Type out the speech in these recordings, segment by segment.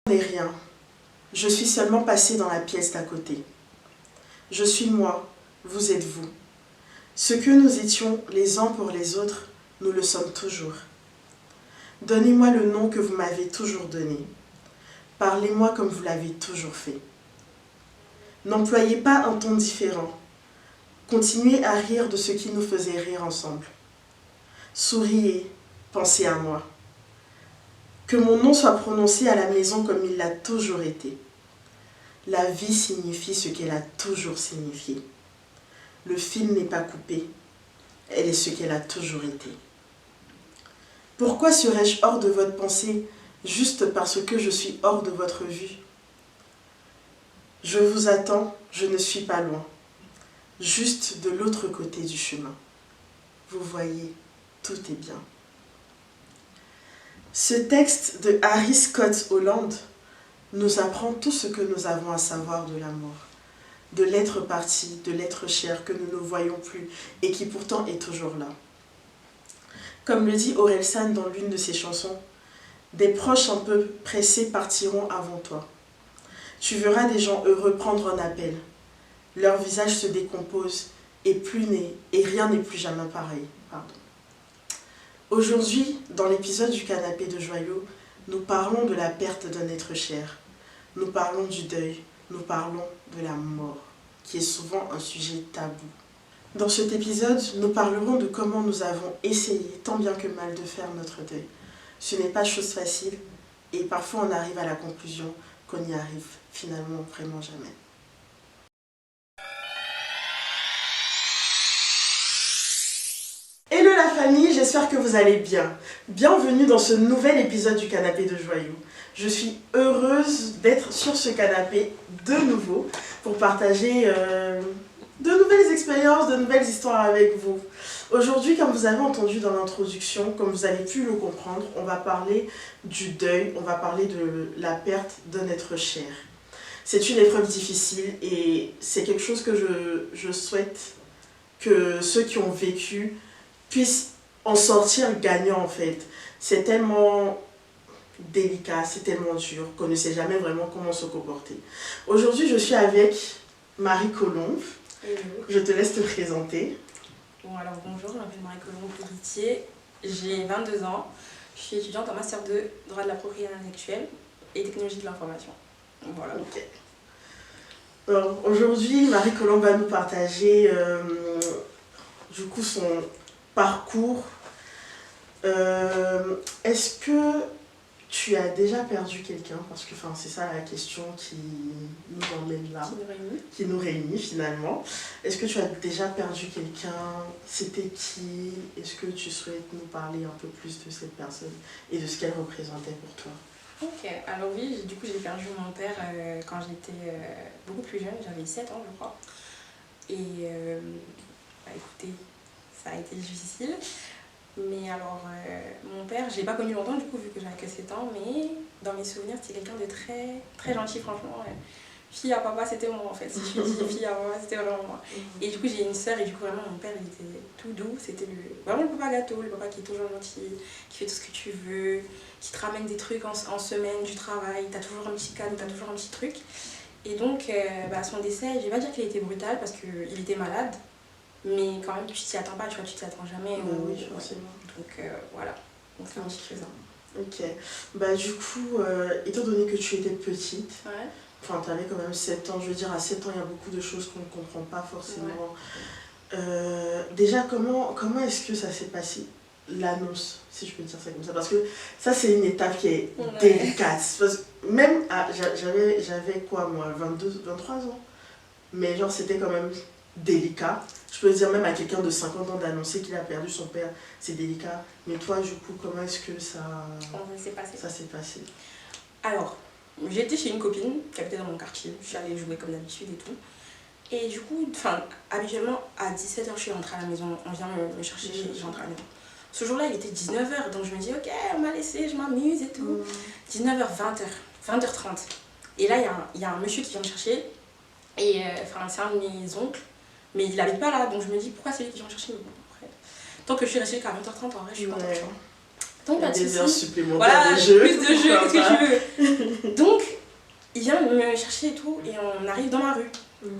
n'est rien. Je suis seulement passé dans la pièce d'à côté. Je suis moi, vous êtes vous. Ce que nous étions les uns pour les autres, nous le sommes toujours. Donnez-moi le nom que vous m'avez toujours donné. Parlez-moi comme vous l'avez toujours fait. N'employez pas un ton différent. Continuez à rire de ce qui nous faisait rire ensemble. Souriez, pensez à moi. Que mon nom soit prononcé à la maison comme il l'a toujours été. La vie signifie ce qu'elle a toujours signifié. Le fil n'est pas coupé. Elle est ce qu'elle a toujours été. Pourquoi serais-je hors de votre pensée juste parce que je suis hors de votre vue? Je vous attends, je ne suis pas loin. Juste de l'autre côté du chemin. Vous voyez, tout est bien. Ce texte de Harry Scott Holland nous apprend tout ce que nous avons à savoir de l'amour, de l'être parti, de l'être cher que nous ne voyons plus et qui pourtant est toujours là. Comme le dit Orelsan dans l'une de ses chansons, des proches un peu pressés partiront avant toi. Tu verras des gens heureux prendre un appel. Leur visage se décompose et rien n'est plus jamais pareil. Aujourd'hui, dans l'épisode du canapé de Joyau, nous parlons de la perte d'un être cher. Nous parlons du deuil, nous parlons de la mort, qui est souvent un sujet tabou. Dans cet épisode, nous parlerons de comment nous avons essayé, tant bien que mal, de faire notre deuil. Ce n'est pas chose facile, et parfois on arrive à la conclusion qu'on n'y arrive finalement vraiment jamais. Hello la famille, j'espère que vous allez bien. Bienvenue dans ce nouvel épisode du canapé de Joyau. Je suis heureuse d'être sur ce canapé de nouveau pour partager de nouvelles expériences, de nouvelles histoires avec vous. Aujourd'hui, comme vous avez entendu dans l'introduction, comme vous avez pu le comprendre, on va parler du deuil, on va parler de la perte d'un être cher. C'est une épreuve difficile et c'est quelque chose que je souhaite que ceux qui ont vécu puissent en sortir gagnants en fait. C'est tellement délicat, c'est tellement dur qu'on ne sait jamais vraiment comment se comporter. Aujourd'hui, je suis avec Marie Colombe. Hello. Je te laisse te présenter. Bon alors bonjour, je m'appelle Marie Colombe Poulitier, j'ai 22 ans, je suis étudiante en Master 2, droit de la propriété intellectuelle et technologie de l'information. Voilà. Ok. Alors, aujourd'hui, Marie Colombe va nous partager du coup son parcours. Est-ce que tu as déjà perdu quelqu'un? Parce que c'est ça la question qui nous emmène là, qui nous réunit finalement. Est-ce que tu as déjà perdu quelqu'un? C'était qui? Est-ce que tu souhaites nous parler un peu plus de cette personne et de ce qu'elle représentait pour toi? Ok, alors oui, du coup j'ai perdu mon père quand j'étais beaucoup plus jeune, j'avais 7 ans je crois. Et écoutez, ça a été difficile. Mais alors, mon père, je l'ai pas connu longtemps du coup, vu que j'avais que 7 ans, mais dans mes souvenirs, c'était quelqu'un de très, très gentil, franchement. Fille à papa, c'était moi en fait. Si je dis fille à papa, c'était vraiment moi. Et du coup, j'ai une sœur, et du coup, vraiment, mon père, il était tout doux. C'était vraiment le papa gâteau, le papa qui est toujours gentil, qui fait tout ce que tu veux, qui te ramène des trucs en semaine du travail. T'as toujours un petit cadeau, t'as toujours un petit truc. Et donc, à son décès, je vais pas dire qu'il était brutal parce qu'il était malade. Mais quand même, tu t'y attends pas, tu vois, tu t'y attends jamais. Oui, forcément. Donc voilà, donc c'est un petit peu ça. Ok. Du coup, étant donné que tu étais petite, Ouais. Enfin, tu avais quand même 7 ans, je veux dire, à 7 ans, il y a beaucoup de choses qu'on ne comprend pas forcément. Ouais. Déjà, comment est-ce que ça s'est passé, l'annonce, si je peux dire ça comme ça? Parce que ça, c'est une étape qui est délicate. Parce que même, j'avais quoi, moi, 23 ans? Mais genre, c'était quand même délicat. Je peux dire même à quelqu'un de 50 ans d'annoncer qu'il a perdu son père, c'est délicat. Mais toi, du coup, comment est-ce que ça s'est passé? Alors, j'étais chez une copine qui habitait dans mon quartier. Je suis allée jouer comme d'habitude et tout. Et du coup, habituellement, à 17h, je suis rentrée à la maison. On vient me chercher, je rentre à la maison. Ce jour-là, il était 19h, donc je me dis, ok, on m'a laissé, je m'amuse et tout. 19h, 20h, 20h30. Et là, il y a un monsieur qui vient me chercher. Et c'est un de mes oncles. Mais il n'habite pas là, donc je me dis, pourquoi c'est lui qui vient me chercher? Tant que je suis restée jusqu'à 20h30, en vrai, je suis contente. Donc, des heures supplémentaires voilà, de jeu. Plus de jeux, qu'est-ce que tu veux? Donc, vient me chercher et tout, et on arrive dans ma rue.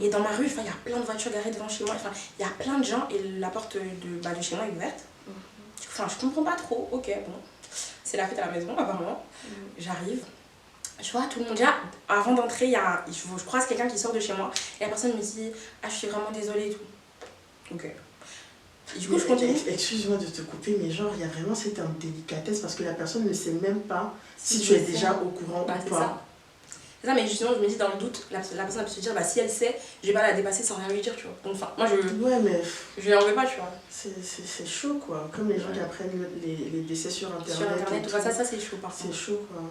Et dans ma rue, il y a plein de voitures garées devant chez moi, il y a plein de gens et la porte de chez moi est ouverte. Du coup, je comprends pas trop, ok, bon, c'est la fête à la maison apparemment. J'arrive, je vois tout le monde, déjà avant d'entrer, je croise quelqu'un qui sort de chez moi et la personne me dit « Ah, je suis vraiment désolée et tout ». Ok. Et du coup, je continue. Excuse-moi de te couper, mais genre, il y a vraiment cette indélicatesse parce que la personne ne sait même pas si tu es déjà au courant ou pas. C'est ça, mais justement, je me dis dans le doute, la personne peut se dire, bah si elle sait, je vais pas la dépasser sans rien lui dire, tu vois. Donc, enfin, moi Ouais, mais. Je lui en veux pas, tu vois. C'est chaud, quoi. Comme les gens qui apprennent les décès sur internet. Sur internet, tout ça, c'est chaud, par contre. C'est chaud, quoi.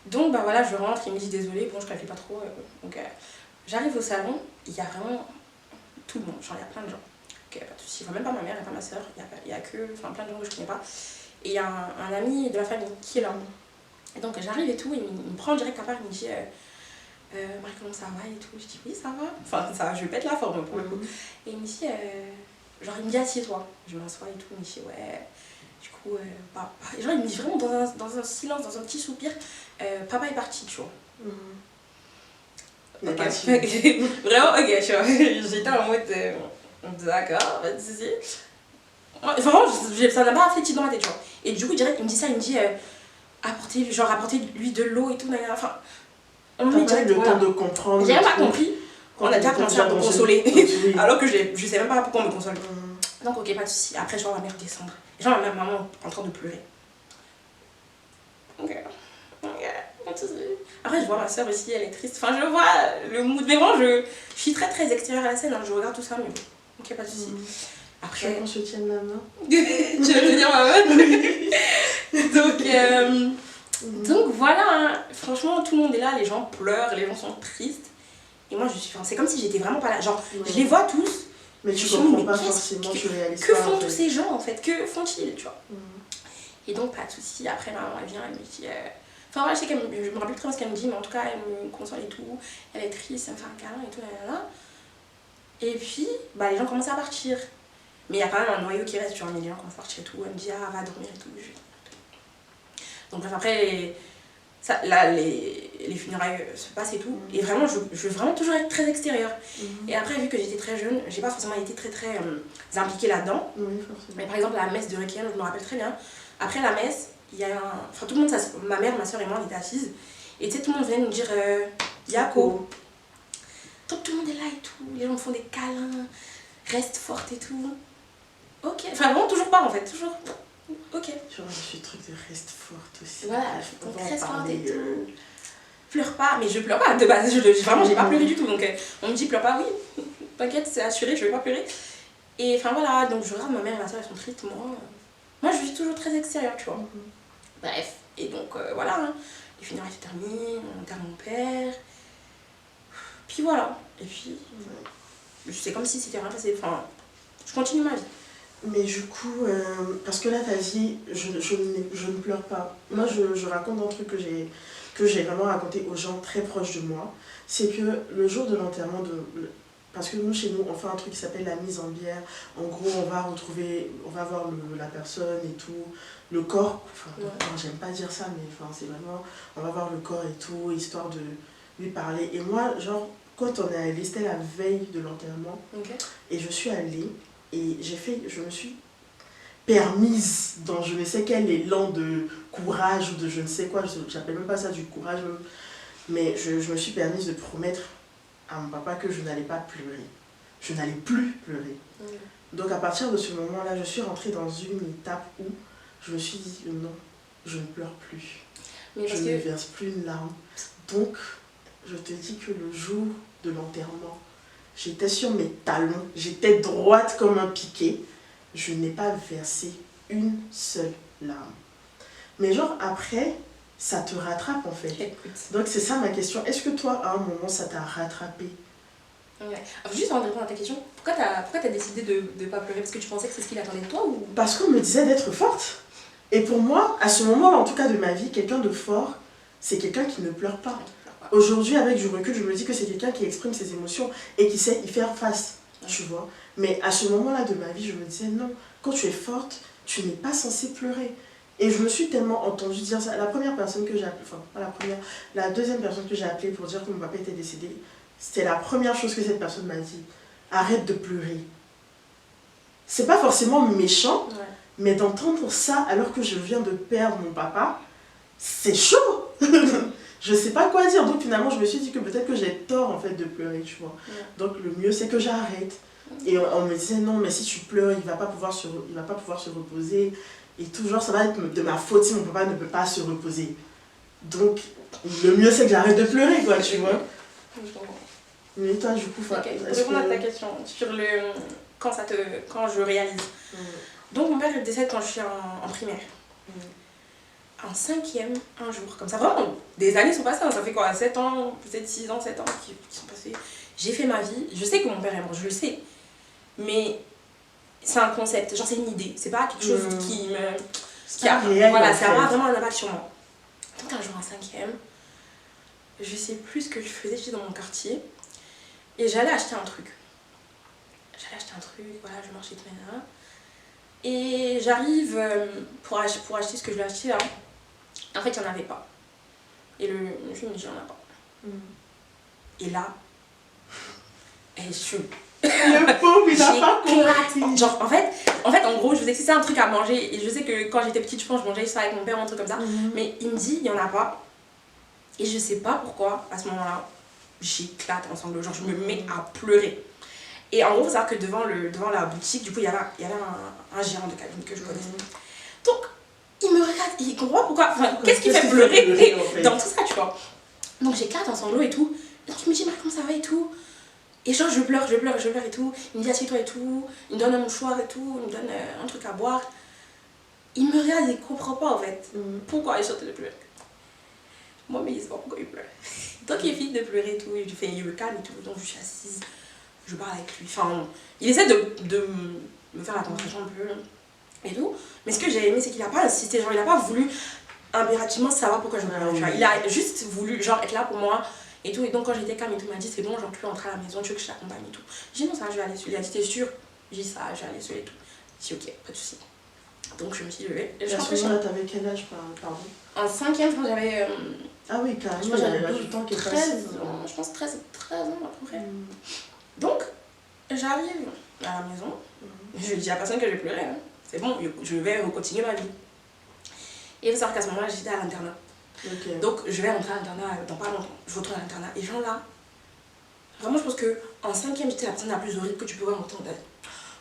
Donc, bah voilà, je rentre, il me dit désolé, bon, je qualifie pas trop. Donc, j'arrive au salon, il y a vraiment tout le monde, genre, il y a plein de gens. Ok, pas de soucis, enfin, même pas ma mère, il n'y a pas ma soeur, il y a que, enfin, plein de gens que je connais pas. Et il y a un ami de la famille qui est là. Et donc j'arrive et tout, il me prend direct à part, il me dit Marie, comment ça va et tout. Je dis oui, ça va. Enfin, ça va, je pète la forme pour le coup. Et il me dit genre, il me dit assieds-toi. Je m'assois et tout, il me dit ouais. Du coup, genre, il me dit vraiment dans un silence, dans un petit soupir papa est parti, tu vois. Ok, vraiment, ok, tu vois. J'étais en mode d'accord, pas de soucis. Vraiment, ça n'a pas réfléchi dans ma tête, tu vois. Et du coup, direct, il me dit ça, il me dit apporter lui de l'eau et tout, enfin, on met direct le temps de comprendre. J'ai même pas compris. On a déjà commencé à me consoler, alors que je sais même pas pourquoi on me console. Donc ok, pas de soucis. Après je vois ma mère descendre, genre ma maman en train de pleurer. Ok, pas de soucis. Après je vois ma soeur aussi, elle est triste, enfin je vois le mood, mais bon, je suis très très extérieure à la scène, hein. Je regarde tout ça, mais bon, ok, pas de soucis. Après on se tienne la main. Tu veux me dire ma meuf. Donc voilà, hein. Franchement tout le monde est là, les gens pleurent, les gens sont tristes. Et moi c'est comme si j'étais vraiment pas là. Genre je les vois tous. Mais tu comprends pas forcément, tu réalises pas. Que font tous ces gens en fait? Que font-ils, tu vois? Et donc pas de soucis, après ma maman elle vient, elle me dit... Enfin voilà, je sais je me rappelle très bien ce qu'elle me dit, mais en tout cas elle me console et tout. Elle est triste, elle me fait un câlin et tout, là. Et puis bah, les gens commencent à partir. Mais il y a quand même un noyau qui reste, tu vois, mais les gens commencent à partir et tout. Elle me dit ah va dormir et tout. Donc bref, après les funérailles se passent et tout. Et vraiment, je veux vraiment toujours être très extérieure. Et après, vu que j'étais très jeune, j'ai pas forcément été très impliquée là-dedans. Mais par exemple, la messe de Requiem, je me rappelle très bien. Après la messe, il y a enfin, tout le monde, ma mère, ma soeur et moi, on était assises. Et tu sais, tout le monde venait nous dire Yako. Donc tout le monde est là et tout. Les gens me font des câlins, reste forte et tout. Ok. Enfin, vraiment, toujours pas en fait. Toujours. Ok. Genre, je suis truc de reste forte aussi. Voilà, donc reste forte et tout. Pleure pas, mais je pleure pas de base. Vraiment, j'ai pas pleuré du tout. Donc on me dit pleure pas, oui. T'inquiète, c'est assuré, je vais pas pleurer. Et enfin voilà, donc je regarde ma mère et ma soeur, elles sont tristes. Moi, je suis toujours très extérieure, tu vois. Bref, et donc voilà, hein. Les funérailles se terminent, on enterre mon père. Puis voilà. Et puis, c'est comme si c'était rien passé. Enfin, je continue ma vie. Mais du coup, parce que là, t'as dit, je ne pleure pas. Moi, je raconte un truc que j'ai vraiment raconté aux gens très proches de moi. C'est que le jour de l'enterrement parce que nous, chez nous, on fait un truc qui s'appelle la mise en bière. En gros, on va voir la personne et tout, le corps. Enfin, j'aime pas dire ça, mais enfin, c'est vraiment, on va voir le corps et tout, histoire de lui parler. Et moi, genre, quand on est allé, c'était la veille de l'enterrement, et je suis allée, et je me suis permise dans je ne sais quel élan de courage ou de je ne sais quoi, j'appelle même pas ça du courage, mais je me suis permise de promettre à mon papa que je n'allais pas pleurer. Je n'allais plus pleurer. Donc à partir de ce moment-là, je suis rentrée dans une étape où je me suis dit non, je ne pleure plus. Je ne verse plus une larme. Donc, je te dis que le jour de l'enterrement, j'étais sur mes talons, j'étais droite comme un piquet. Je n'ai pas versé une seule larme. Mais genre après, ça te rattrape en fait. Écoute. Donc c'est ça ma question. Est-ce que toi, à un moment, ça t'a rattrapé? Ouais. Juste avant de répondre à ta question, pourquoi t'as décidé de ne pas pleurer? Parce que tu pensais que c'est ce qu'il attendait de toi ou... Parce qu'on me disait d'être forte. Et pour moi, à ce moment-là, en tout cas de ma vie, quelqu'un de fort, c'est quelqu'un qui ne pleure pas. Aujourd'hui, avec du recul, je me dis que c'est quelqu'un qui exprime ses émotions et qui sait y faire face, tu vois. Mais à ce moment-là de ma vie, je me disais non, quand tu es forte, tu n'es pas censée pleurer. Et je me suis tellement entendue dire ça. La première personne que j'ai appelée, enfin, pas la première, la deuxième personne que j'ai appelée pour dire que mon papa était décédé, c'était la première chose que cette personne m'a dit. Arrête de pleurer. C'est pas forcément méchant, mais d'entendre ça alors que je viens de perdre mon papa, c'est chaud. Je sais pas quoi dire. Donc finalement, je me suis dit que peut-être que j'ai tort en fait de pleurer, tu vois. Donc le mieux, c'est que j'arrête. Et on me disait non, mais si tu pleures, il va pas pouvoir se reposer. Et toujours, ça va être de ma faute si mon papa ne peut pas se reposer. Donc, le mieux, c'est que j'arrête de pleurer, quoi, tu vois. Mais toi, du coup, pour répondre à ta question, sur le quand je réalise. Donc, mon père il décède quand je suis en primaire. En 5e, un jour, comme ça, vraiment, des années sont passées, hein, ça fait quoi, 7 ans, peut-être 6 ans, 7 ans qui sont passés. J'ai fait ma vie, je sais que mon père est mort, je le sais. Mais c'est un concept, genre c'est une idée, c'est pas quelque chose qui a réel, voilà, ça a vraiment un impact sur moi. Donc un jour en 5e, je sais plus ce que je faisais, j'étais dans mon quartier et j'allais acheter un truc. Voilà, je marchais tout là. Et j'arrive pour acheter ce que je voulais acheter là. En fait, il n'y en avait pas. Et le monsieur me dit, il n'y en a pas. Et là, je suis... Le pauvre, il n'a pas compris. Genre, en fait, en gros, je vous explique, c'est un truc à manger. Et je sais que quand j'étais petite, je pense que je mangeais ça avec mon père ou un truc comme ça. Mais il me dit, il n'y en a pas. Et je sais pas pourquoi, à ce moment-là, j'éclate en sanglots. Genre, je me mets à pleurer. Et en gros, il faut savoir que devant la boutique, du coup, il y avait un gérant de cabine que je connaissais. Donc, il me regarde, il comprend pas pourquoi. Enfin, qu'est-ce qui fait pleurer en fait. Dans tout ça, tu vois. Donc, j'éclate en sanglots et tout. Et donc, il me dit, comment ça va et tout. Et genre, je pleure et tout. Il me dit, assieds-toi et tout. Il me donne un mouchoir et tout. Il me donne un truc à boire. Il me regarde, il comprend pas en fait. Pourquoi il sortait de pleurer. Moi, mais il sait pas pourquoi il pleure. Donc, il finit de pleurer et tout. Il me calme et tout. Donc, je suis assise. Je parle avec lui. Enfin, il essaie de me faire la conversation un peu et tout. Mais ce que j'ai aimé, c'est qu'il n'a pas insisté. Genre, il n'a pas voulu impérativement savoir pourquoi je me pleurais. Il a juste voulu genre, être là pour moi. Et tout, et donc quand j'étais calme et tout, il m'a dit c'est bon, genre tu peux rentrer à la maison, tu veux que je t'accompagne et tout. J'ai dit non, ça, je vais aller seule. Il a dit t'es sûre? J'ai dit ça, je vais aller seule et tout. J'ai dit ok, pas de soucis. Donc je me suis levée. Et à ce moment-là, t'avais quel âge, pardon? En 5e, je pense j'avais. Ah oui, carrément, je pense j'avais 13 ans, je pense 13 ans à peu près. Donc j'arrive à la maison, je dis à personne que j'ai pleuré, hein. C'est bon, je vais continuer ma vie. Et il faut savoir qu'à ce moment-là, j'étais à l'internat. Donc je vais rentrer à l'internat dans pas longtemps, je retourne à l'internat et genre là, vraiment je pense que en 5e j'étais la personne la plus horrible que tu peux voir en temps de ta vie.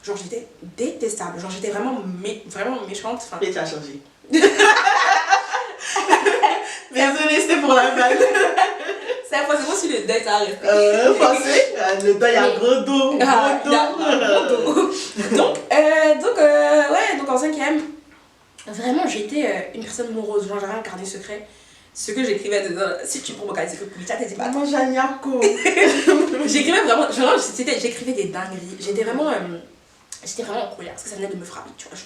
Genre j'étais détestable, genre j'étais vraiment méchante. Enfin... Mais tu as changé. Désolée, c'était pour la balle. C'est forcément si le deuil ça reste. Le deuil a gros dos. Donc en 5e, vraiment j'étais une personne morose, genre j'avais un carnet secret. Ce que j'écrivais dedans, si tu provoques un secret, t'es dit pas. Maman Janiako. J'écrivais vraiment, j'écrivais des dingueries. J'étais vraiment en colère parce que ça venait de me frapper, tu vois.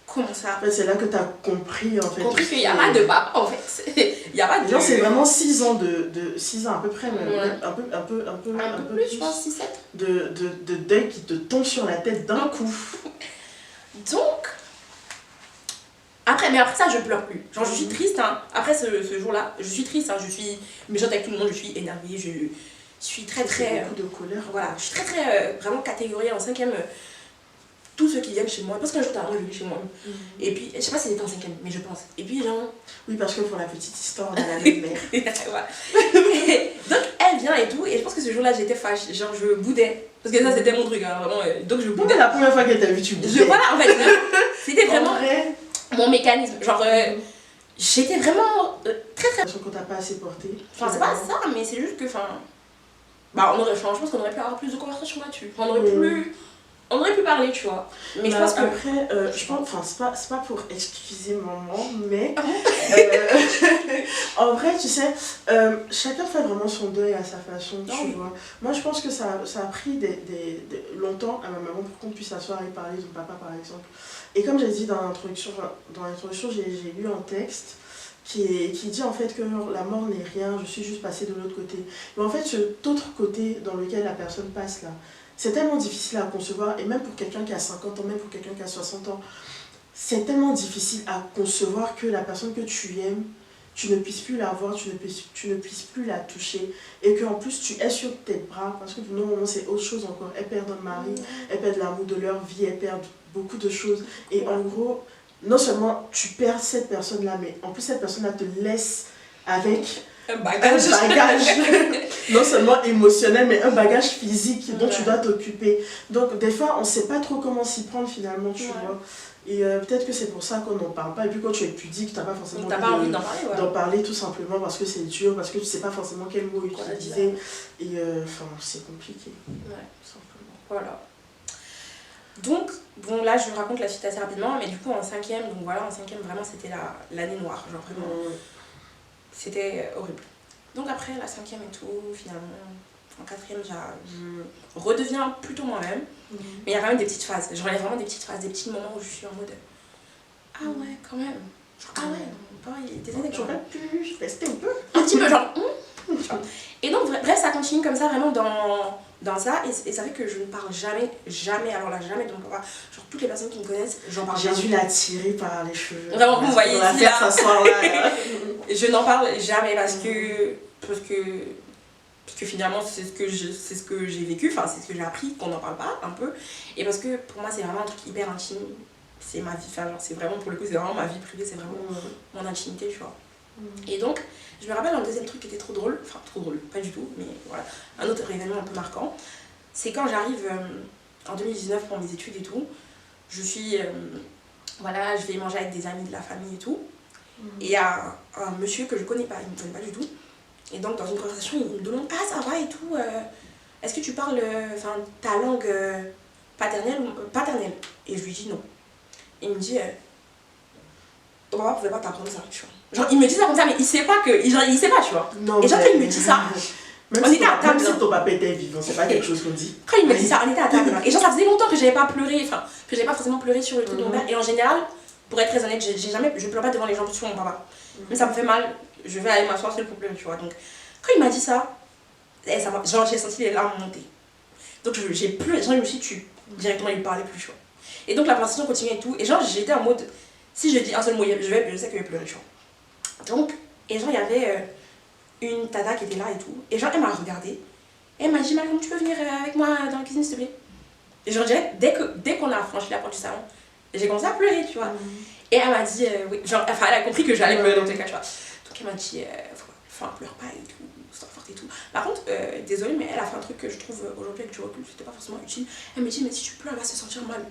Comment ça? En fait, c'est là que t'as compris en fait. Compris qu'il n'y a pas de papa en fait. Il y a pas de. Genre, c'est vraiment 6 ans 6 ans à peu près, même. Un peu plus, je pense, 6-7. De deuil qui te tombe sur la tête d'un coup. Donc. Après ça, je pleure plus. Genre, je suis triste, hein. Après ce jour-là, je suis triste, hein. Je suis méchante avec tout le monde, je suis énervée, je suis très. Beaucoup de colère. Voilà, je suis très, vraiment catégorielle en 5e. Tous ceux qui viennent chez moi, parce qu'un jour t'as revenu chez moi. Et puis, je sais pas si c'était en 5e, mais je pense. Et puis, genre. Oui, parce que pour la petite histoire, on a la même mère. Donc, elle vient et tout, et je pense que ce jour-là, j'étais fâchée. Genre, je boudais. Parce que ça, c'était mon truc, hein, vraiment. Donc, je boudais. La première fois qu'elle t'a vu, tu boudais. Voilà, en fait, c'était vraiment. Mon mécanisme, genre j'étais vraiment très. Qu'on t'a pas assez porté. Enfin, c'est pas ça, mais c'est juste que, enfin. Bah, je pense qu'on aurait pu avoir plus de conversations là-dessus. On aurait pu parler, tu vois. Mais je pense que. Après, je pense, enfin, c'est pas pour excuser maman, mais. En vrai, tu sais, chacun fait vraiment son deuil à sa façon, tu vois. Moi, je pense que ça a pris longtemps à ma maman pour qu'on puisse s'asseoir et parler de son papa, par exemple. Et comme j'ai dit dans l'introduction, j'ai lu un texte qui dit en fait que la mort n'est rien, je suis juste passée de l'autre côté. Mais en fait, cet autre côté dans lequel la personne passe là, c'est tellement difficile à concevoir, et même pour quelqu'un qui a 50 ans, même pour quelqu'un qui a 60 ans, c'est tellement difficile à concevoir que la personne que tu aimes, tu ne puisses plus la voir, tu ne puisses plus la toucher. Et qu'en plus, tu es sur tes bras. Parce que non, c'est autre chose encore. Elles perdent un mari, elles perdent l'amour de leur vie, elles perdent beaucoup de choses. Et en gros, non seulement tu perds cette personne-là, mais en plus, cette personne-là te laisse avec un bagage. Non seulement émotionnel, mais un bagage physique dont tu dois t'occuper. Donc, des fois, on ne sait pas trop comment s'y prendre finalement, tu vois. Et peut-être que c'est pour ça qu'on n'en parle pas. Et puis quand tu es pudique, tu n'as pas forcément envie d'en parler tout simplement parce que c'est dur, parce que tu ne sais pas forcément quel mot utiliser. Et enfin, c'est compliqué. Ouais, tout simplement. Voilà. Donc, bon, là, je vous raconte la suite assez rapidement, mais du coup, en 5e, donc voilà, en 5e, vraiment, c'était l'année noire. Genre, vraiment, c'était horrible. Donc, après, la 5e et tout, finalement, en 4e, je redeviens plutôt moi-même. Mais il y a quand même des petites phases. Genre, il y a vraiment des petites phases, des petits moments où je suis en mode ah ouais, quand même. Ah ouais, il était tu aurais pu rester un peu. Un petit peu, genre. Et donc, bref, ça continue comme ça, vraiment dans ça. Et ça fait que je ne parle jamais, alors là, jamais de mon papa. Genre, toutes les personnes qui me connaissent, j'en parle jamais. Jésus l'a tiré par les cheveux. Vraiment, vous voyez ici, là. Là. Je n'en parle jamais parce que finalement c'est ce que j'ai vécu, enfin c'est ce que j'ai appris, qu'on n'en parle pas un peu, et parce que pour moi c'est vraiment un truc hyper intime, c'est ma vie, enfin genre c'est vraiment, pour le coup c'est vraiment ma vie privée, c'est vraiment mon intimité, tu vois. Et donc je me rappelle un deuxième truc qui était trop drôle, pas du tout, mais voilà, un autre événement un peu marquant, c'est quand j'arrive en 2019 pour mes études et tout, je suis, voilà, je vais manger avec des amis de la famille et tout, et il y a un monsieur que je connais pas, il me connaît pas du tout. Et donc dans une conversation, il me demande ah ça va et tout, est-ce que tu parles ta langue paternelle? Et je lui dis non. Il me dit ton papa pouvait pas t'apprendre ça, tu vois. Genre il me dit ça comme ça, mais il sait pas il sait pas, tu vois. Non, et genre il me dit ça. Même on était à table. Même si ton papa était vivant, c'est pas quelque chose qu'on dit. Quand il me dit ça, on était à table. Et genre ça faisait longtemps que j'avais pas pleuré, enfin que j'avais pas forcément pleuré sur le truc de mon père. Et en général, pour être très honnête, je pleure pas devant les gens sur mon papa. Mais ça me fait mal. Je vais aller m'asseoir sur le problème, tu vois. Donc, quand il m'a dit ça, genre j'ai senti les larmes monter. Donc, j'ai pleuré, genre, je me suis tue. Directement, il me parlait plus, tu vois. Et donc, la conversation continuait et tout. Et genre, j'étais en mode, si je dis un seul mot, je sais que je vais pleurer, tu vois. Donc, et genre, il y avait une tata qui était là et tout. Et genre, elle m'a regardée. Et elle m'a dit, Mariam, tu peux venir avec moi dans la cuisine, s'il te plaît? Et genre, dès qu'on a franchi la porte du salon, j'ai commencé à pleurer, tu vois. Et elle m'a dit, oui, genre, enfin, elle a compris que j'allais pleurer dans tous les cas, tu vois. Donc elle m'a dit, enfin, pleure pas et tout, sois forte et tout. Par contre, désolée, mais elle a fait un truc que je trouve aujourd'hui avec du recul, c'était pas forcément utile. Elle me dit, mais si tu pleures, elle va se sentir mal.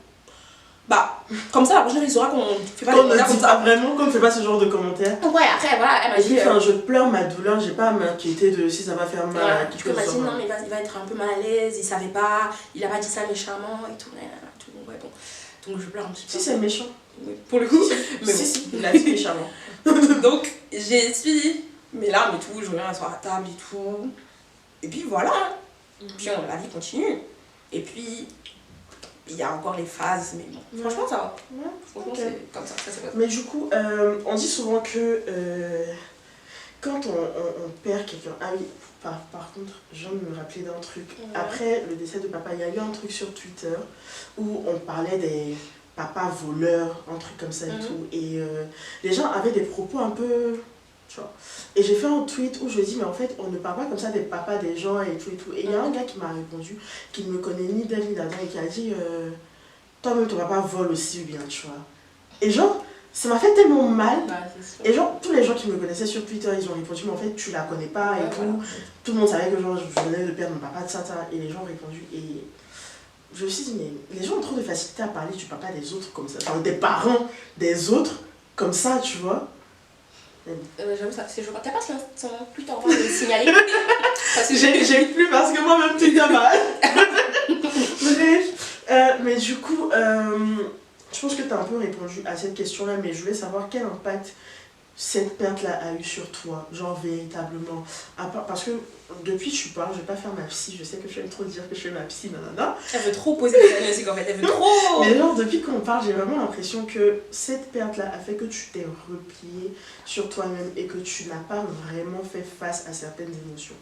Bah, comme ça, la prochaine fois, il saura qu'on fait pas des commentaires comme ça. Vraiment, qu'on ne fait pas ce genre de commentaires. Ouais, après, voilà, elle m'a dit. Enfin, je pleure ma douleur, j'ai pas à m'inquiéter de si ça va faire mal à quelque chose. Elle m'a dit, non, mais il va être un peu mal à l'aise, il savait pas, il a pas dit ça méchamment et tout. Ouais, bon. Donc je pleure un petit peu. Si c'est méchant. Oui, pour le coup. Mais si, il a dit méchamment. Donc j'ai suivi mes larmes et tout, je reviens m'asseoir à table et tout. Et puis voilà. Puis la vie continue. Et puis il y a encore les phases, mais bon, franchement ça va. Ouais, franchement c'est comme ça c'est vrai. Mais du coup, on dit souvent que quand on perd quelqu'un, ah oui, par contre, je viens de me rappeler d'un truc. Après le décès de papa, il y a eu un truc sur Twitter où on parlait des papas voleurs, un truc comme ça et tout. Et les gens avaient des propos un peu, tu vois. Et j'ai fait un tweet où je dis, mais en fait, on ne parle pas comme ça des papas des gens et tout et tout. Et il y a un gars qui m'a répondu, qui ne me connaît ni d'elle ni d'Adam, et qui a dit, toi-même ton papa vole aussi bien, tu vois. Et genre, ça m'a fait tellement mal. Bah, et genre, tous les gens qui me connaissaient sur Twitter, ils ont répondu, mais en fait, tu la connais pas et tout. Voilà. Tout le monde savait que genre, je venais de perdre mon papa, de ça. Et les gens ont répondu. Et je me suis dit, mais les gens ont trop de facilité à parler du papa des autres comme ça. Enfin, des parents des autres comme ça, tu vois. J'avoue, ça, c'est choquant. T'as pas plus t'en de le signaler? J'ai eu plus parce que moi-même, Twitter m'a. Bref. Mais du coup. Je pense que tu as un peu répondu à cette question-là, mais je voulais savoir quel impact cette perte-là a eu sur toi, genre véritablement. Parce que depuis que tu parles, je vais pas faire ma psy, je sais que je vais trop dire que je fais ma psy, nanana. Elle veut trop poser des diagnostics en fait, elle veut trop. Mais genre, depuis qu'on parle, j'ai vraiment l'impression que cette perte-là a fait que tu t'es replié sur toi-même et que tu n'as pas vraiment fait face à certaines émotions.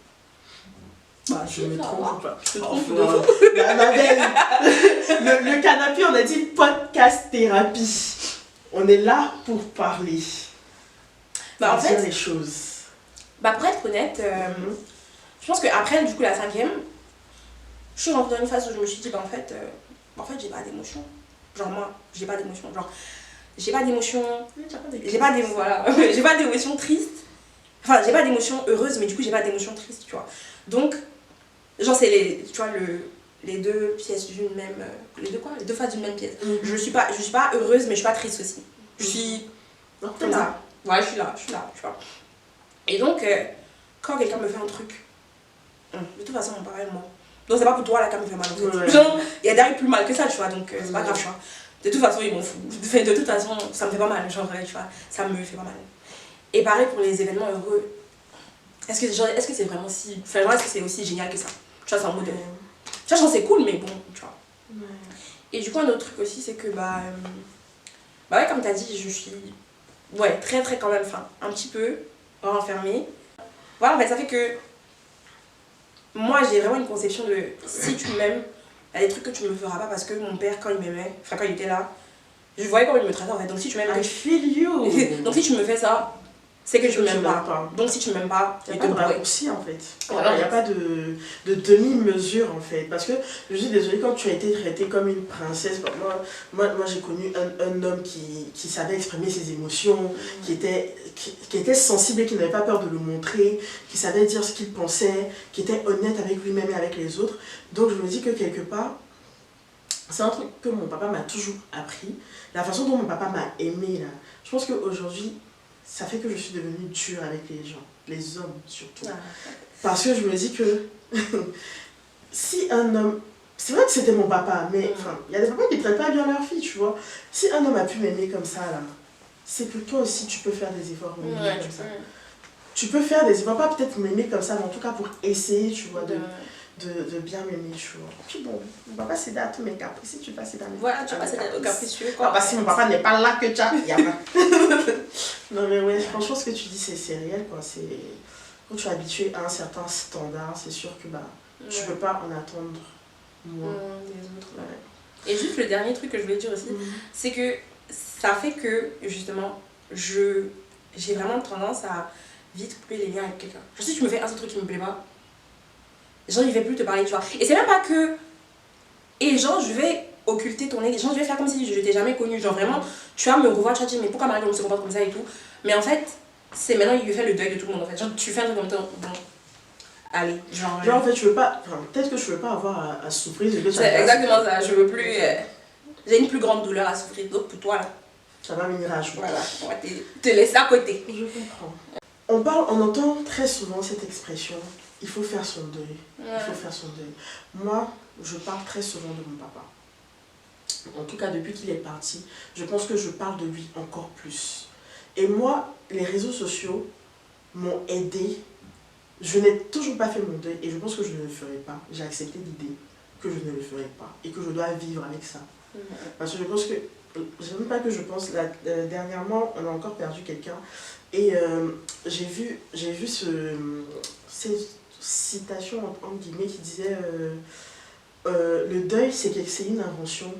Bah, je me trompe pas. Je te trompe ma belle. Le canapé, on a dit podcast thérapie. on est là pour parler. Bah, en pour dire fait, les choses. bah, pour être honnête, je pense qu'après, du coup, la 5e, je suis rentrée dans une phase où je me suis dit, bah, en fait, j'ai pas d'émotion. Genre, moi, j'ai pas d'émotion. Genre, j'ai pas d'émotion. Voilà. J'ai pas d'émotion triste. Enfin, j'ai pas d'émotion heureuse, mais du coup, j'ai pas d'émotion triste, tu vois. Donc, genre, c'est tu vois, les deux pièces d'une même. Les deux faces d'une même pièce. Je suis pas heureuse, mais je suis pas triste aussi. Je suis. Comme ça. Ouais, je suis là, tu vois. Et donc, quand quelqu'un me fait un truc, de toute façon, on parle de moi. Donc, c'est pas pour toi là qu'elle me fait mal en fait. Ouais. Genre, il y a derrière plus mal que ça, tu vois, donc c'est pas grave, tu vois. De toute façon, ils m'en foutent. De toute façon, ça me fait pas mal, genre, tu vois, ça me fait pas mal. Et pareil pour les événements heureux. Est-ce que c'est vraiment si. Enfin, genre, est-ce que c'est aussi génial que ça? Tu vois, c'est en mode. Tu vois, genre, c'est cool, mais bon, tu vois. Ouais. Et du coup, un autre truc aussi, c'est que, bah ouais, comme t'as dit, je suis. Ouais, très, très quand même, enfin, un petit peu renfermée. Voilà, en fait, ça fait que. Moi, j'ai vraiment une conception de si tu m'aimes, il y a des trucs que tu me feras pas parce que mon père, quand il m'aimait, enfin, quand il était là, je voyais comment il me traitait en fait. Donc, si tu m'aimes. I feel you. Donc, si tu me fais ça, c'est que tu m'aimes pas. pas. Donc, si tu m'aimes pas, Il n'y a pas de raccourci en fait. Voilà. Il n'y a pas de demi-mesure en fait. Parce que je suis désolée, quand tu as été traitée comme une princesse, moi j'ai connu un homme qui savait exprimer ses émotions, qui était sensible et qui n'avait pas peur de le montrer, qui savait dire ce qu'il pensait, qui était honnête avec lui-même et avec les autres. Donc je me dis que quelque part, c'est un truc que mon papa m'a toujours appris. La façon dont mon papa m'a aimée, là, je pense qu'aujourd'hui, ça fait que je suis devenue dure avec les gens, les hommes surtout. Parce que je me dis que si un homme... C'est vrai que c'était mon papa, mais il y a des papas qui ne traitent pas bien leur fille, tu vois. Si un homme a pu m'aimer comme ça, là, c'est que toi aussi tu peux faire des efforts pour m'aimer comme ça. Tu peux faire des efforts, pas peut-être m'aimer comme ça, mais en tout cas pour essayer, tu vois, de bien m'aimer, tu vois. Puis bon, mon papa c'est à tous mes caprices, si tu passes dans mes voilà, tu vas passer aux capricieux quoi. Parce que si mon papa n'est pas là que tu as, il y a pas. Non mais ouais, franchement ce que tu dis c'est réel quoi, c'est... Quand tu es habitué à un certain standard, c'est sûr que bah, tu peux pas en attendre moins. Des autres, ouais. Et juste le dernier truc que je voulais dire aussi, c'est que ça fait que justement, j'ai vraiment tendance à vite couper les liens avec quelqu'un. Genre si tu me fais un seul truc qui me plaît pas, genre il va plus te parler, tu vois. Et c'est même pas que... Et genre je vais occulter ton nez, genre je vais faire comme si je t'ai jamais connu, genre vraiment, tu vas me revoir, tu vas te dire mais pourquoi Marie on se comporte comme ça et tout. Mais en fait, c'est maintenant il fait le deuil de tout le monde en fait. Genre tu fais un truc comme ça, bon, allez, genre... Genre en fait je veux pas, enfin, peut-être que je veux pas avoir à souffrir de c'est exactement ça, je veux plus... j'ai une plus grande douleur à souffrir, donc pour toi là. Ça va venir à jouer. Voilà, on va te laisser à côté. Je comprends. On entend très souvent cette expression, il faut faire son deuil. Il faut faire son deuil. Moi, je parle très souvent de mon papa. En tout cas, depuis qu'il est parti, je pense que je parle de lui encore plus. Et moi, les réseaux sociaux m'ont aidé. Je n'ai toujours pas fait mon deuil et je pense que je ne le ferai pas. J'ai accepté l'idée que je ne le ferai pas et que je dois vivre avec ça. Parce que je pense que, je ne sais même pas que je pense, dernièrement, on a encore perdu quelqu'un et j'ai vu cette citation entre guillemets qui disait le deuil c'est une invention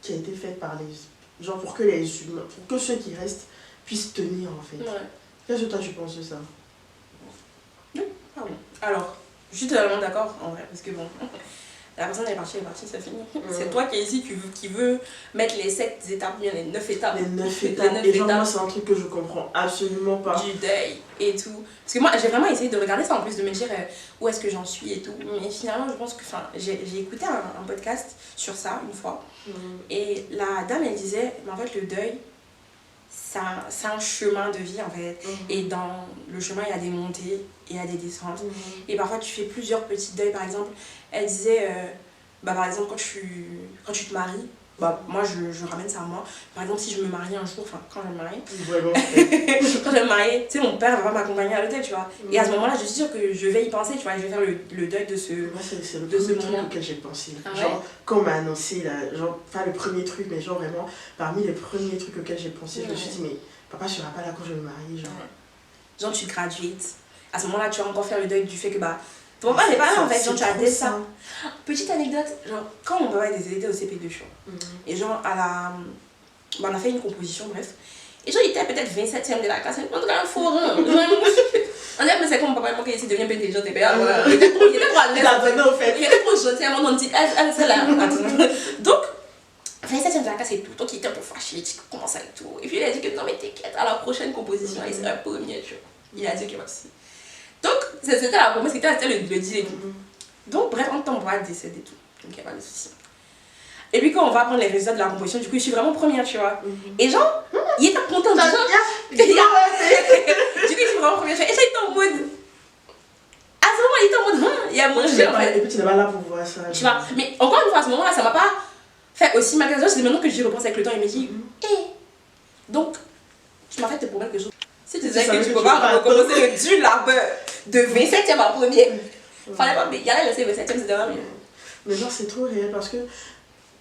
qui a été faite par les gens pour que les humains, pour que ceux qui restent puissent tenir en fait. Qu'est-ce que toi tu penses de ça? Pardon. Alors, je suis totalement d'accord en vrai, parce que bon, la personne est partie, c'est fini. C'est toi qui es ici, qui veux mettre les 7 étapes, bien les 9 étapes. Les 9 étapes. Et genre, moi, c'est un truc que je comprends absolument pas. Du deuil et tout. Parce que moi, j'ai vraiment essayé de regarder ça en plus, de me dire où est-ce que j'en suis et tout. Mais finalement, je pense que, j'ai écouté un podcast sur ça une fois. Et la dame, elle disait, mais en fait, le deuil, c'est un chemin de vie en fait. Et dans le chemin, il y a des montées et il y a des descentes. Et parfois, tu fais plusieurs petits deuils. Par exemple, elle disait, par exemple, quand tu te maries, moi je ramène ça à moi. Par exemple, si je me marie un jour, quand je vais me marier, quand je vais me marier, tu sais, mon père va pas m'accompagner à l'hôtel, tu vois. Et à ce moment-là, je suis sûre que je vais y penser, tu vois, je vais faire le deuil de ce moi, c'est le premier truc auquel j'ai pensé. Genre, quand on m'a annoncé, là, genre, pas le premier truc, mais genre vraiment, parmi les premiers trucs auxquels j'ai pensé, je me suis dit, mais papa sera pas là quand je vais me marier, genre. Genre, tu graduates. À ce moment-là, tu vas encore faire le deuil du fait que, ton papa n'est pas là en fait, genre tu as dit ça. Petite anecdote, genre quand mon papa est décédé au CP2 chaud, et genre bah, on a fait une composition, bref. Et genre, il était peut-être 27e de la classe, il était un forum. On dirait que c'est comme papa et moi qui essaient de devenir un peu intelligent, et bien voilà. Il était trop à l'aise. Il était trop gentil, à un moment on dit, elle, c'est là. Donc, 27e de la classe et tout, donc il était un peu fâché, il dit comment ça et tout. Et puis il a dit que non, mais t'inquiète, à la prochaine composition, il sera premier, tu vois. Il a dit que merci. Donc, c'était la promesse, c'était le deal et tout. Donc, bref, on tombe à décéder et tout. Donc, il n'y a pas de souci. Et puis, quand on va prendre les résultats de la composition, du coup, je suis vraiment première, tu vois. Et genre, il était content. Du coup, il suis vraiment première. Et ça, il était en mode. À ce moment, il était en mode. Il y a mangé en fait. Et puis, tu n'es pas là pour voir ça. Tu vois. Mais encore une fois, à ce moment-là, ça m'a pas fait aussi mal. C'est maintenant que j'y repense avec le temps. Il me dit, donc, tu m'as fait te promettre quelque chose. Si tu disais que tu peux pas recommencer le dur labeur de 27e à première, fallait pas. Il y allait laisser 27e, c'était vraiment mieux. Mais genre, c'est trop réel parce que.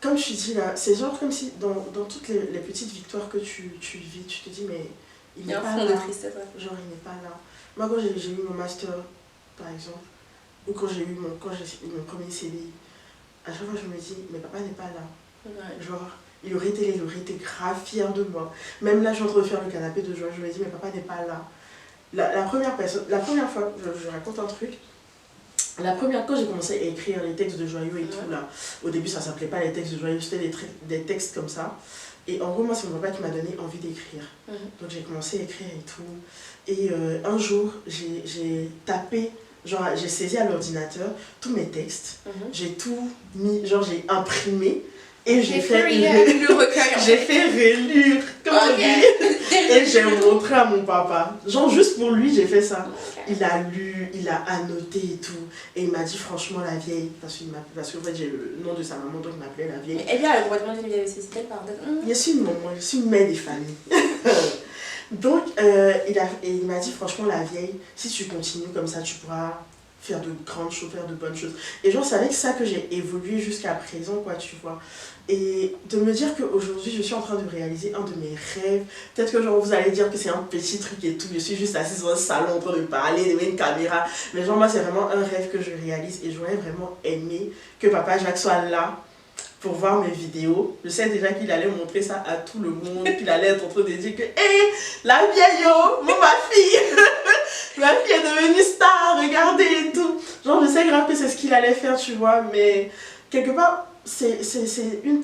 Comme je te dis là, c'est genre comme si dans toutes les petites victoires que tu vis, tu te dis mais il n'est pas là. Il y a un fond de tristesse. Genre il n'est pas là. Moi quand j'ai eu mon master par exemple, ou quand j'ai eu mon premier CDI, à chaque fois je me dis mais papa n'est pas là. Ouais. Genre il aurait été grave fier de moi. Même là je suis en train de faire le canapé de joie, je me dis mais papa n'est pas là. La première fois, je raconte un truc. Quand j'ai commencé à écrire les textes de Joyeux et tout là, au début ça s'appelait pas les textes de Joyeux, c'était des textes comme ça. Et en gros moi c'est mon papa qui m'a donné envie d'écrire. Donc j'ai commencé à écrire et tout. Et un jour j'ai tapé, genre j'ai saisi à l'ordinateur tous mes textes, j'ai tout mis, genre j'ai imprimé. Et j'ai fait le recueil. J'ai fait relire, comme on dit. Et j'ai montré à mon papa. Genre juste pour lui, j'ai fait ça. Il a lu, il a annoté et tout. Et il m'a dit franchement la vieille. Parce qu'en fait j'ai le nom de sa maman, donc il m'appelait la vieille. Et bien, elle pourrait demander une vieille aussi, c'était par Je suis une maman, je suis une mère des familles. Donc il m'a dit franchement la vieille, si tu continues comme ça, tu pourras faire de grandes choses, faire de bonnes choses. Et genre c'est avec ça que j'ai évolué jusqu'à présent, quoi, tu vois. Et de me dire qu'aujourd'hui je suis en train de réaliser un de mes rêves. Peut-être que genre vous allez dire que c'est un petit truc et tout, je suis juste assise dans un salon en train de parler, devant une caméra. Mais genre moi c'est vraiment un rêve que je réalise et j'aurais vraiment aimé que papa Jacques soit là pour voir mes vidéos. Je sais déjà qu'il allait montrer ça à tout le monde, qu'il allait être en train de dire que hé, la vieille, oh, ma fille ma fille est devenue star, regardez et tout. Genre je sais grave que c'est ce qu'il allait faire, tu vois, mais quelque part c'est une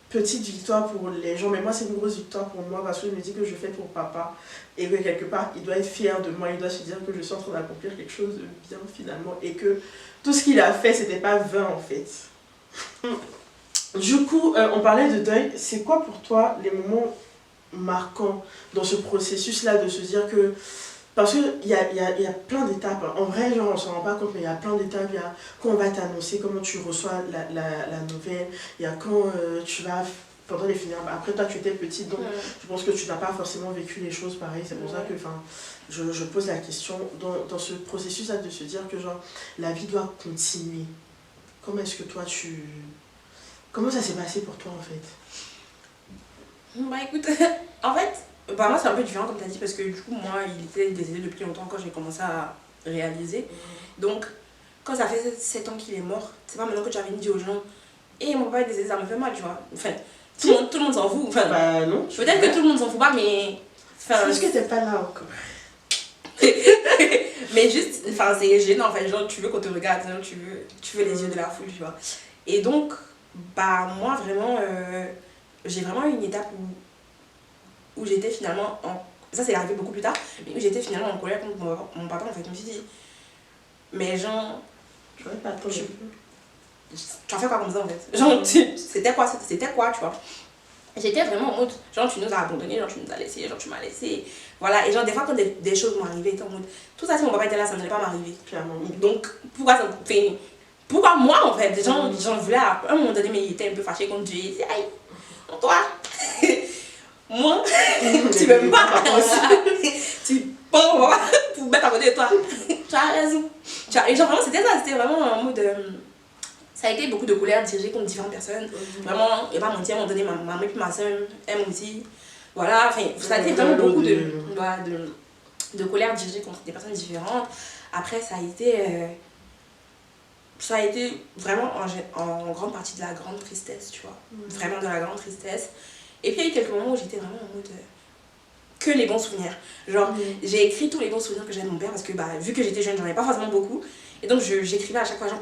petite victoire pour les gens, mais moi c'est une grosse victoire pour moi parce que je me dis que je fais pour papa et que quelque part il doit être fier de moi, il doit se dire que je suis en train d'accomplir quelque chose de bien finalement et que tout ce qu'il a fait c'était pas vain en fait. Du coup, on parlait de deuil, c'est quoi pour toi les moments marquants dans ce processus-là de se dire que... Parce qu'il y a plein d'étapes, en vrai genre on s'en rend pas compte mais il y a plein d'étapes, il y a quand on va t'annoncer comment tu reçois la nouvelle, il y a quand tu vas pendant les funérailles, après toi tu étais petite donc je pense que tu n'as pas forcément vécu les choses pareilles, c'est pour ça que je pose la question dans ce processus là de se dire que genre la vie doit continuer. Comment est-ce que toi comment ça s'est passé pour toi en fait? Bah écoute, en fait, bah moi c'est un peu différent comme tu as dit parce que du coup moi il était décédé depuis longtemps quand j'ai commencé à réaliser. Donc quand ça fait 7 ans qu'il est mort, c'est pas maintenant que tu avais dit aux gens et mon papa est décédé, ça me fait mal, tu vois. Enfin, tout le monde s'en fout. Enfin, bah non. Peut-être que tout le monde s'en fout pas mais... C'est parce que t'es pas là encore. Mais juste, enfin c'est gênant en fait, genre tu veux qu'on te regarde, genre, tu veux les yeux de la foule, tu vois. Et donc, bah moi vraiment, j'ai vraiment eu une étape où j'étais finalement ça c'est arrivé beaucoup plus tard, mais où j'étais finalement en colère contre mon papa en fait. Je me suis dit, mais genre, tu vois pas trop. Tu as fait quoi comme ça en fait? Genre, c'était quoi, tu vois? J'étais vraiment en mode, genre tu nous as abandonnés, genre tu nous as laissés, genre tu m'as laissé. Voilà, et genre des fois quand des choses m'ont arrivé, j'étais en mode, tout ça si mon papa était là, ça n'allait pas m'arriver. Clairement. Donc, pourquoi moi en fait? J'en voulais à un moment donné, mais il était un peu fâché contre Dieu. Il disait, aïe, toi, moi, tu m'aimes pas. Tu prends moi pour mettre à côté de toi. Tu as raison. Et genre vraiment, c'était ça, c'était vraiment un mode. Ça a été beaucoup de colère dirigée contre différentes personnes. Vraiment, et pas mentir, à un moment donné, ma maman et puis ma soeur aiment aussi. Voilà, enfin, ça a été vraiment beaucoup de colère dirigée contre des personnes différentes. Après, ça a été vraiment en grande partie de la grande tristesse, tu vois. Vraiment de la grande tristesse. Et puis il y a eu quelques moments où j'étais vraiment en mode que les bons souvenirs. Genre, j'ai écrit tous les bons souvenirs que j'avais de mon père parce que vu que j'étais jeune, j'en avais pas forcément beaucoup. Et donc j'écrivais à chaque fois, genre,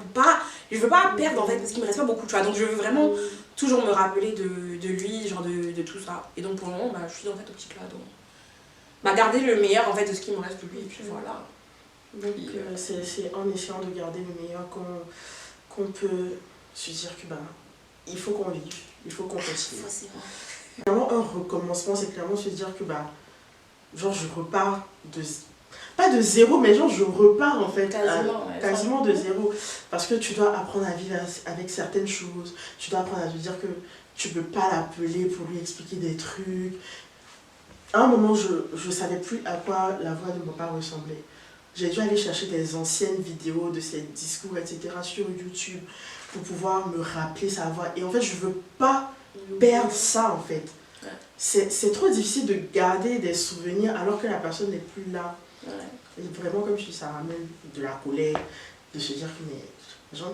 je veux pas perdre en fait parce qu'il me reste pas beaucoup, tu vois. Donc je veux vraiment toujours me rappeler de lui, genre de tout ça. Et donc pour le moment, je suis dans cette optique-là. Donc, garder le meilleur en fait de ce qui me reste de lui. Et puis voilà. Donc c'est en essayant de garder le meilleur qu'on peut se dire que il faut qu'on vive, il faut qu'on continue. Clairement, un recommencement, c'est clairement se dire que genre je repars pas de zéro, mais genre je repars en fait quasiment de zéro, parce que tu dois apprendre à vivre avec certaines choses, tu dois apprendre à te dire que tu peux pas l'appeler pour lui expliquer des trucs. À un moment, je savais plus à quoi la voix de mon père ressemblait. J'ai dû aller chercher des anciennes vidéos de ses discours, etc. sur YouTube pour pouvoir me rappeler sa voix. Et en fait, je veux pas perdre ça en fait. Ouais. C'est trop difficile de garder des souvenirs alors que la personne n'est plus là. Ouais. Et vraiment, comme tu dis, ça ramène de la colère, de se dire que mais, genre,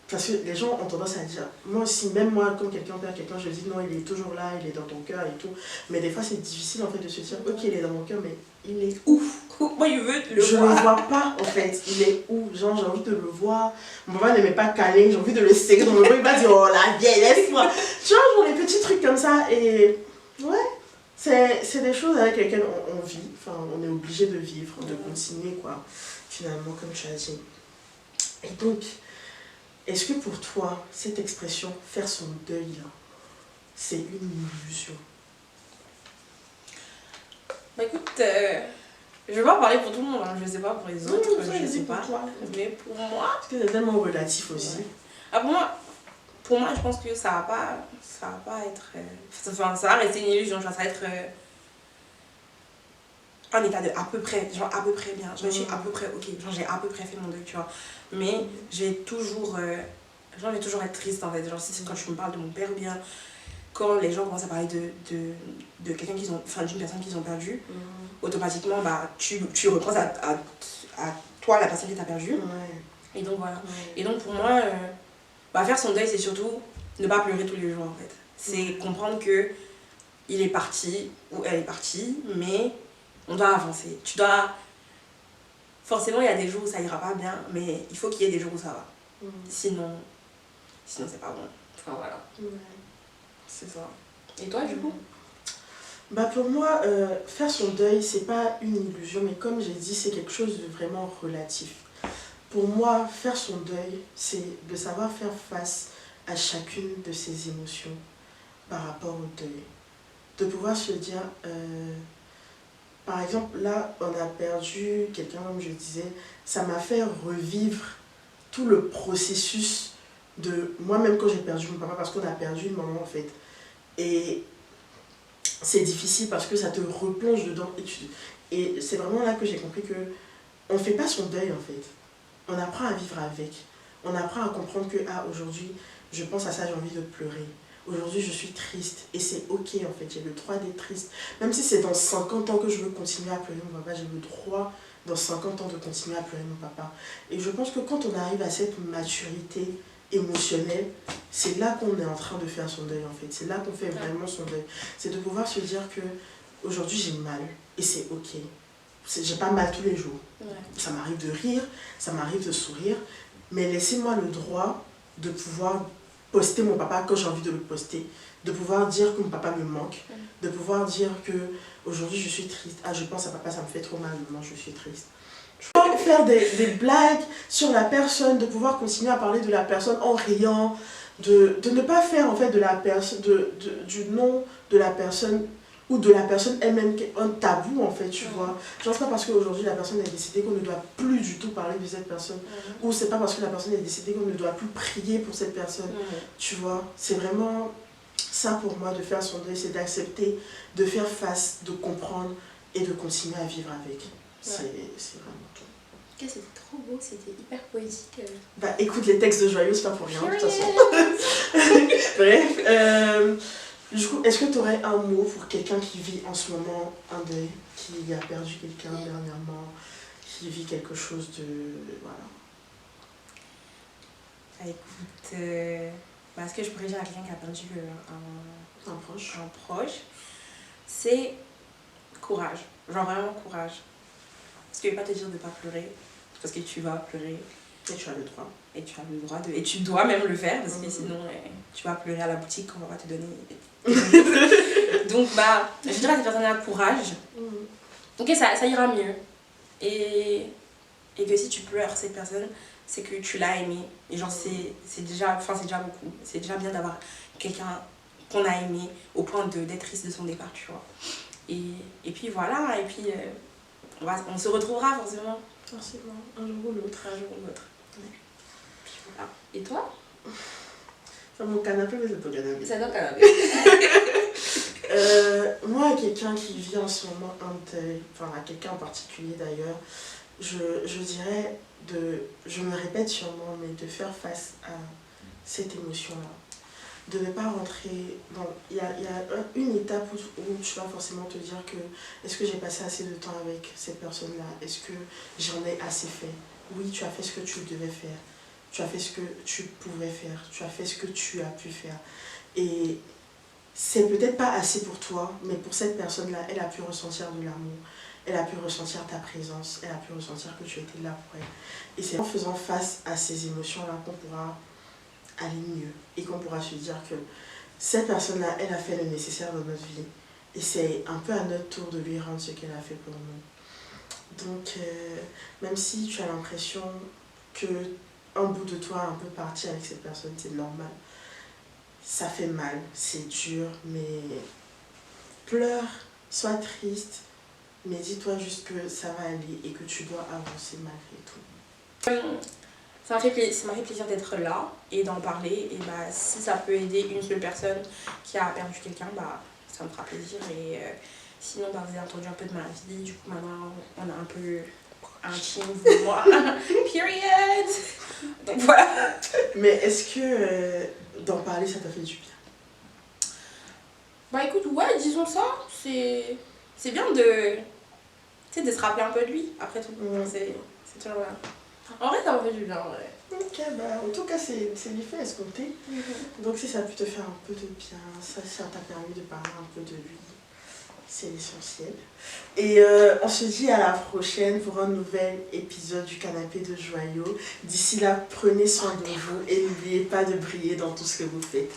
parce que les gens ont tendance à dire, moi aussi, même moi, comme quelqu'un perd quelqu'un, je dis non, il est toujours là, il est dans ton cœur et tout. Mais des fois, c'est difficile en fait de se dire, ok, il est dans mon cœur, mais il est où? Moi, je veux le je voir. Je le vois pas en fait, il est où? Genre, j'ai envie de le voir. Mon papa n'aimait pas câlin, j'ai envie de le serrer dans le bras, il va dire, oh la vieille, laisse-moi. Tu vois, genre des petits trucs comme ça. Et ouais, c'est des choses avec lesquelles on vit, enfin, on est obligé de vivre, de continuer, quoi, finalement, comme tu as dit. Et donc, est-ce que pour toi, cette expression « faire son deuil », c'est une illusion? Écoute, je vais pas parler pour tout le monde, hein. Je sais pas pour les autres, je sais pas. Toi. Mais pour moi... Parce que c'est tellement relatif aussi. Ouais. Ah, pour moi, je pense que ça va pas être... Enfin, ça va rester une illusion, genre, ça va être... un état de à peu près, genre à peu près bien, je suis à peu près ok, genre j'ai à peu près fait mon deuil, tu vois, mais j'ai toujours être triste en fait, genre si c'est quand tu me parles de mon père ou bien quand les gens commencent à parler de quelqu'un qu'ils ont, enfin d'une personne qu'ils ont perdue, automatiquement tu repenses à toi, la personne qui t'a perdue, et donc voilà, et donc pour moi, faire son deuil c'est surtout ne pas pleurer tous les jours en fait, c'est comprendre que il est parti ou elle est partie, mais on doit avancer. Forcément, il y a des jours où ça ira pas bien, mais il faut qu'il y ait des jours où ça va. Sinon c'est pas bon. Enfin voilà. C'est ça. Et toi, du coup? Pour moi, faire son deuil, c'est pas une illusion, mais comme j'ai dit, c'est quelque chose de vraiment relatif. Pour moi, faire son deuil, c'est de savoir faire face à chacune de ses émotions par rapport au deuil. De pouvoir se dire... par exemple, là, on a perdu quelqu'un, comme je disais, ça m'a fait revivre tout le processus de moi-même quand j'ai perdu mon papa, parce qu'on a perdu une maman en fait. Et c'est difficile parce que ça te replonge dedans. Et c'est vraiment là que j'ai compris que on ne fait pas son deuil en fait. On apprend à vivre avec. On apprend à comprendre que, aujourd'hui, je pense à ça, j'ai envie de pleurer. Aujourd'hui, je suis triste et c'est ok en fait, j'ai le droit d'être triste. Même si c'est dans 50 ans que je veux continuer à pleurer mon papa, j'ai le droit dans 50 ans de continuer à pleurer mon papa. Et je pense que quand on arrive à cette maturité émotionnelle, c'est là qu'on est en train de faire son deuil en fait. C'est là qu'on fait vraiment son deuil. C'est de pouvoir se dire que aujourd'hui j'ai mal et c'est ok. J'ai pas mal tous les jours. Ça m'arrive de rire, ça m'arrive de sourire, mais laissez-moi le droit de pouvoir poster mon papa quand j'ai envie de le poster, de pouvoir dire que mon papa me manque, de pouvoir dire que aujourd'hui je suis triste, je pense à papa, ça me fait trop mal, maman, je suis triste. Je peux faire des blagues sur la personne, de pouvoir continuer à parler de la personne en riant, de ne pas faire en fait de la personne, du nom de la personne ou de la personne elle-même un tabou en fait, tu vois. Genre c'est pas parce qu'aujourd'hui la personne est décédée qu'on ne doit plus du tout parler de cette personne, ou c'est pas parce que la personne est décédée qu'on ne doit plus prier pour cette personne, tu vois. C'est vraiment ça pour moi de faire son deuil, c'est d'accepter, de faire face, de comprendre et de continuer à vivre avec. C'est vraiment tout. C'était trop beau, c'était hyper poétique. Écoute, les textes de Joyeux, c'est pas pour rien de toute façon. Bref, du coup, est-ce que tu aurais un mot pour quelqu'un qui vit en ce moment un deuil, qui a perdu quelqu'un dernièrement, qui vit quelque chose de... Voilà. Écoute, ce que je pourrais dire à quelqu'un qui a perdu Un proche. un proche, c'est courage. Genre vraiment courage. Parce que je vais pas te dire de pas pleurer, parce que tu vas pleurer. Et tu as le droit. Et tu as le droit de... Et tu dois même le faire, parce que sinon, tu vas pleurer à la boutique qu'on va pas te donner. Donc, je dirais à cette personne-là, courage. Ok, ça ira mieux. Et que si tu pleures cette personne, c'est que tu l'as aimé. Et genre, c'est déjà beaucoup. C'est déjà bien d'avoir quelqu'un qu'on a aimé au point d'être triste de son départ, tu vois. Et puis voilà, et puis on se retrouvera forcément. Forcément, un jour ou l'autre. Un jour ou l'autre. Ouais. Puis voilà. Et toi? C'est mon canapé, mais c'est ton canapé. C'est ton canapé. Moi, quelqu'un qui vit en ce moment un deuil, enfin à quelqu'un en particulier d'ailleurs, je dirais je me répète sûrement, mais de faire face à cette émotion-là. De ne pas rentrer dans... Il y a une étape où tu vas forcément te dire que est-ce que j'ai passé assez de temps avec cette personne-là? Est-ce que j'en ai assez fait? Oui, tu as fait ce que tu devais faire. Tu as fait ce que tu pouvais faire. Tu as fait ce que tu as pu faire. Et c'est peut-être pas assez pour toi, mais pour cette personne-là, elle a pu ressentir de l'amour. Elle a pu ressentir ta présence. Elle a pu ressentir que tu étais là pour elle. Et c'est en faisant face à ces émotions-là qu'on pourra aller mieux et qu'on pourra se dire que cette personne-là, elle a fait le nécessaire dans notre vie et c'est un peu à notre tour de lui rendre ce qu'elle a fait pour nous. Donc, même si tu as l'impression que un bout de toi est un peu parti avec cette personne, c'est normal. Ça fait mal, c'est dur, mais pleure, sois triste, mais dis-toi juste que ça va aller et que tu dois avancer malgré tout. Ça m'a fait plaisir d'être là et d'en parler. Et si ça peut aider une seule personne qui a perdu quelqu'un, ça me fera plaisir. Et sinon, vous avez entendu un peu de ma vie. Du coup, maintenant, on a un peu un team, vous, moi. Period. Donc voilà. Mais est-ce que d'en parler, ça t'a fait du bien? Écoute, ouais, disons ça. C'est bien de se rappeler un peu de lui, après tout. C'est toujours bien. En vrai, ça m'a fait du bien, en vrai. Ok, en tout cas, c'est l'effet escompté. Donc, si ça a pu te faire un peu de bien, ça t'a permis de parler un peu de lui, c'est l'essentiel. Et on se dit à la prochaine pour un nouvel épisode du Canapé de Joyaux. D'ici là, prenez soin de vous et n'oubliez pas de briller dans tout ce que vous faites.